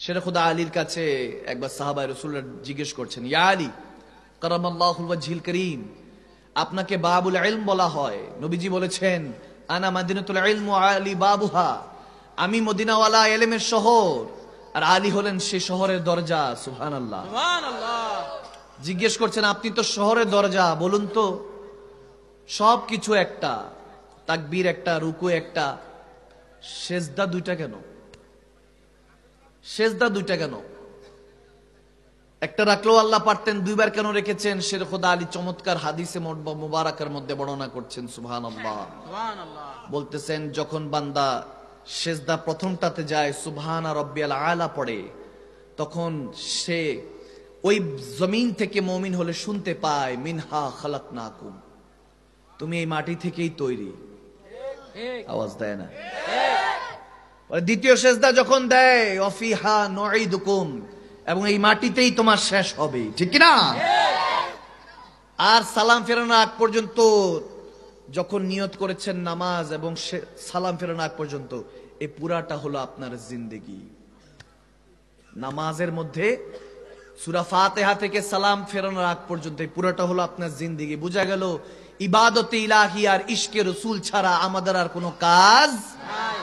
শেরে খুদা আলীর কাছে একবার সাহাবায়ে রাসূলুল্লাহ জিজ্ঞেস করছেন, ইয়া আলী কারামাল্লাহু ওয়াজহিল করিম, আপনাকে বাবুল ইলম বলা হয়। নবীজি বলেছেন, আনা মাদিনাতুল ইলম ওয়া আলী বাবুহা, আমি মদিনাওয়ালা ইলমের শহর আর আলী হলেন সেই শহরের দরজা। সুবহানাল্লাহ সুবহানাল্লাহ। জিজ্ঞেস করছেন, আপনি তো শহরের দরজা, বলুন তো সবকিছু একটা, তাকবীর একটা, রুকু একটা, সেজদা দুইটা কেন? সেজদা দুইটা কেন? একটা রাখলেও আল্লাহ পারতেন, দুইবার কেন রেখেছেন? শেরে খুদা আলী চমৎকার হাদিসে মুবারাকার মধ্যে বর্ণনা করছেন। সুবহানাল্লাহ সুবহানাল্লাহ। বলতেছেন, যখন বান্দা সেজদা প্রথমটাতে যায়, সুবহানা রাব্বিয়াল আলা পড়ে, তখন সে ওই জমিন থেকে মুমিন হলে শুনতে পায়, মিনহা খালাকনাকুম, তুমি এই মাটি থেকেই তৈরি। আওয়াজ দেয় না? দ্বিতীয় সেজদা যখন দেয়, অফিহা নুঈদুকুম, এবং এই মাটিতেই তোমার শেষ হবে, ঠিক কি না? আর সালাম ফেরানোর আগ পর্যন্ত যখন নিয়ত করেছেন নামাজ, এবং সালাম ফেরানোর আগ পর্যন্ত, এই পুরাটা হলো আপনার জিন্দেগি। নামাজের মধ্যে সূরা ফাতিহা থেকে সালাম ফেরানোর আগ পর্যন্ত এই পুরাটা হলো আপনার জিন্দেগি। বোঝা গেল, ইবাদতে ইলাহি আর ইশকে রাসূল ছাড়া আমাদের আর কোনো কাজ নাই।